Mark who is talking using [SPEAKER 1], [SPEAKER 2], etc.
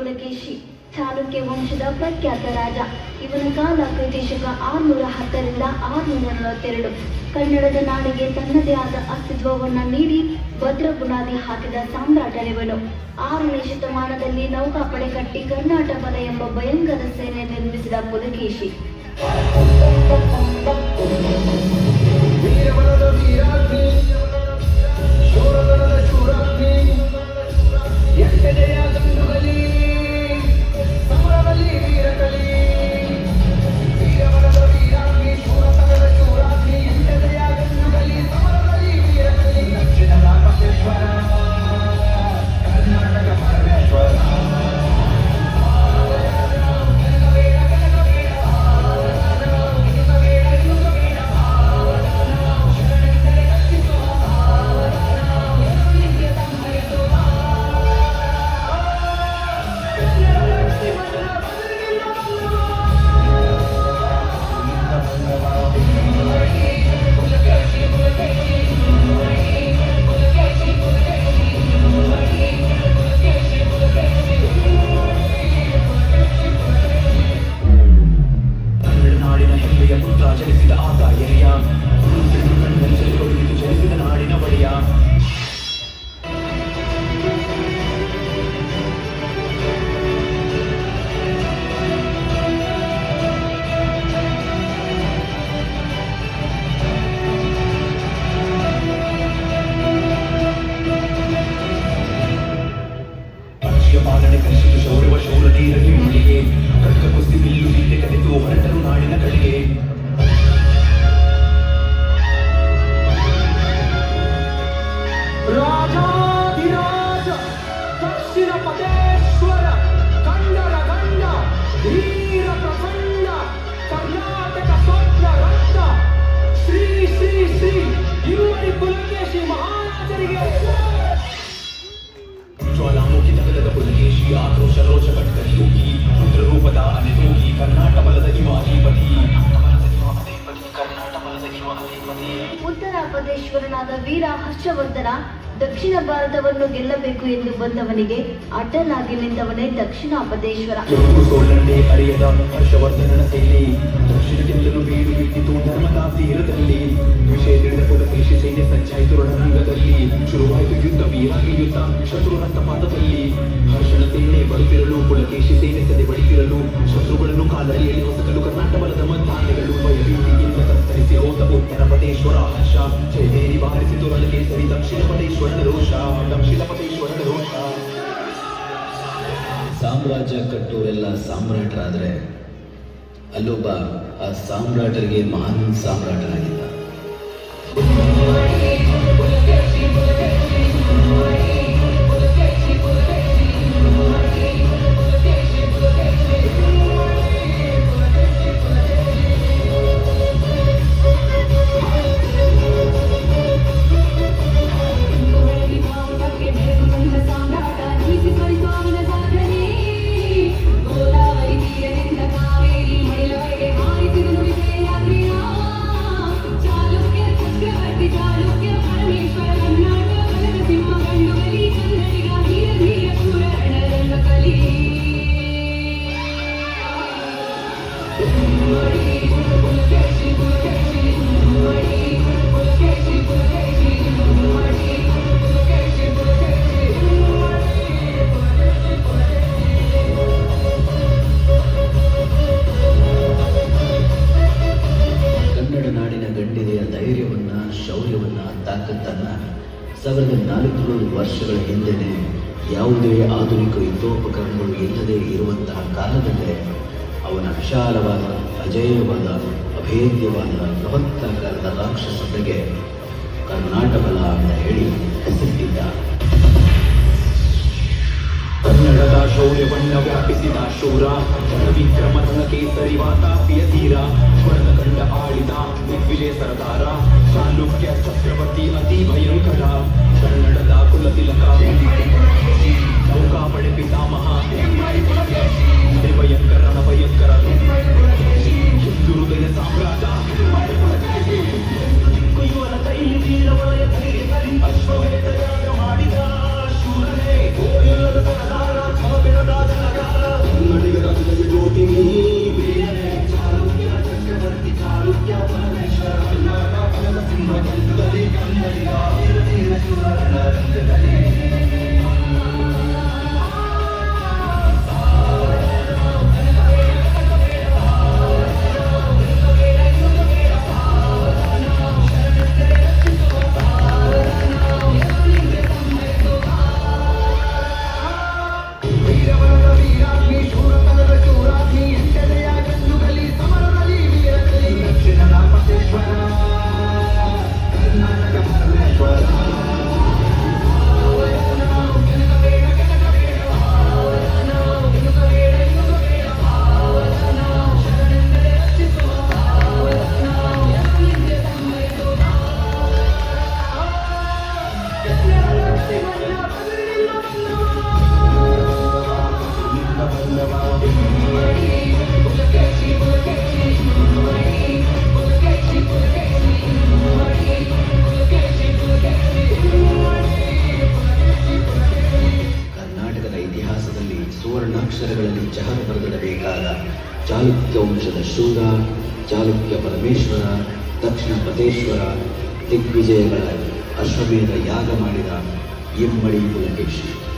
[SPEAKER 1] ಪುಲಕೇಶಿ ಚಾಲುಕ್ಯ ವಂಶದ ಪ್ರಖ್ಯಾತ ರಾಜ. ಇವನ ಕಾಲ ಕ್ರಿಶಕ 610 642. ಕನ್ನಡದ ನಾಡಿಗೆ ತನ್ನದೇ ಆದ ಅಸ್ತಿತ್ವವನ್ನು ನೀಡಿ ಭದ್ರ ಬುನಾದಿ ಹಾಕಿದ ಸಾಮ್ರಾಟನಿವನು. 6ನೇ ಶತಮಾನದಲ್ಲಿ ನೌಕಾಪಡೆ ಕಟ್ಟಿ ಕರ್ನಾಟ ಬಲ ಎಂಬ ಭಯಂಕರ ಸೇನೆ ನಿರ್ಮಿಸಿದ ಪುಲಕೇಶಿ. ಉತ್ತರಾಪದೇಶ್ವರನಾದ ವೀರ ಹರ್ಷವರ್ಧನ ದಕ್ಷಿಣ ಭಾರತವನ್ನು ಗೆಲ್ಲಬೇಕು ಎಂದು ಬಂದವನಿಗೆ ಅಡ್ಡಲಾಗಿ ನಿಂತವನೇ ದಕ್ಷಿಣಾಪದೇಶ್ವರ.
[SPEAKER 2] ಅರಿಯದ ಹರ್ಷವರ್ಧನನ ಸೇನೆ ದಕ್ಷಿಣ ಗೆಲ್ಲಲು ಬೀಡು ಬಿಟ್ಟಿತು ನರ್ಮದಾ ತೀರದಲ್ಲಿ. ವಿಷಯ ತಿಳಿದ ಪುಲಕೇಶಿ ಸೈನ್ಯ ಸಂಚಾಯಿತು ರಣರಂಗದಲ್ಲಿ. ಶುರುವಾಯಿತು ಯುದ್ಧ, ವೀರಾಗಿ ಯುದ್ಧ, ಶತ್ರು ರಕ್ತಪಾತದಲ್ಲಿ. ಹರ್ಷಣ ಸೇನೆ ಬರುತ್ತಿರಲು, ಪುಲಕೇಶಿ ಸೇನೆ ಸದೆ ಬಡಿತಿರಲು, ಶತ್ರುಗಳನ್ನು ಕಾಲಡಿಯಲ್ಲಿ ಹೊಸಕಲು ಕರ್ನಾಟ ಬಲದ ಮದ್ದಾನೆಗಳು ಭಯಭೀತಿಯಿಂದ ಕತ್ತರಿಸಿ ಹೋದ ಉತ್ತರಪದೇಶ್ವರ ಹರ್ಷ. ಜಯದೇರಿ ಬಾರಿಸಿತು ರಣಕೇಸರಿ ದಕ್ಷಿಣಪದೇಶ್ವರನ ರೋಷ, ದಕ್ಷಿಣಪದೇಶ್ವರನ ರೋಷ.
[SPEAKER 3] ಸಾಮ್ರಾಜ್ಯ ಕಟ್ಟುವರೆಲ್ಲ ಸಾಮ್ರಾಟರಾದರೆ ಅಲ್ಲೊಬ್ಬ ಆ ಸಾಮ್ರಾಟರಿಗೆ ಮಹಾನ್ ಸಾಮ್ರಾಟನಾಗಿದ್ದ. ತಾಕತ್ತನ್ನ 1400 ವರ್ಷಗಳ ಹಿಂದೆನೆ ಯಾವುದೇ ಆಧುನಿಕ ಯುದ್ಧೋಪಕರಣಗಳು ಇಲ್ಲದೆ ಇರುವಂತಹ ಕಾಲದಲ್ಲೇ ಅವನ ವಿಶಾಲವಾದ, ಅಜೇಯವಾದ, ಅಭೇದ್ಯವಾದ ಬೃಹತ್ತಾಕಾರದ ರಾಕ್ಷಸತೆಗೆ ಕರ್ನಾಟ ಬಲ ಅಂತ ಹೇಳಿ ಹೆಸರಿಟ್ಟಿದ್ದ.
[SPEAKER 2] ಕನ್ನಡದ ಶೌರ್ಯವನ್ನ ವ್ಯಾಪಿಸಿದ ಶೂರ, ವಿಕ್ರಮನ ಕೇಸರಿ ವಾತಾಪಿಯ ತೀರ, ಸ್ವರ್ಣ ಕಂಡ ಆಳಿದ ದಿಗ್ವಿಜಯ ಸರದಾರ, ಚಾಲುಕ್ಯ ಚಕ್ರವರ್ತಿ ಅತಿ ಭಯಂಕರ, ಕನ್ನಡದ ಕುಲ ತಿಲಕ, ನೌಕಾಪಡೆ ಪಿತಾಮಹ, ಭಯಂಕರನ ಭಯಂಕರ ಹಿಂದೂ ಹೃದಯ ಸಾಮ್ರಾಟ, ಕೊಯ್ಯುವನ ಕೈಲಿ ವೀರ ವಲಯ ಅಶ್ವಮೇಧ ಮಾಡಿದ ಶೂರನೇ, ಗೋರಿಲ್ಲದ ಸರದಾರ, ಛಲಬಿಡದ ಜನರ
[SPEAKER 3] ಅಕ್ಷರಗಳಲ್ಲಿ ಚಹರ ಬರೆದಿಡಬೇಕಾದ ಚಾಲುಕ್ಯ ವಂಶದ ಶೂರ, ಚಾಲುಕ್ಯ ಪರಮೇಶ್ವರ, ದಕ್ಷಿಣ ಪತೇಶ್ವರ, ದಿಗ್ವಿಜಯಗಳ ಅಶ್ವಮೇಧ ಯಾಗ ಮಾಡಿದ ಇಮ್ಮಡಿ ಪುಲಕೇಶಿ.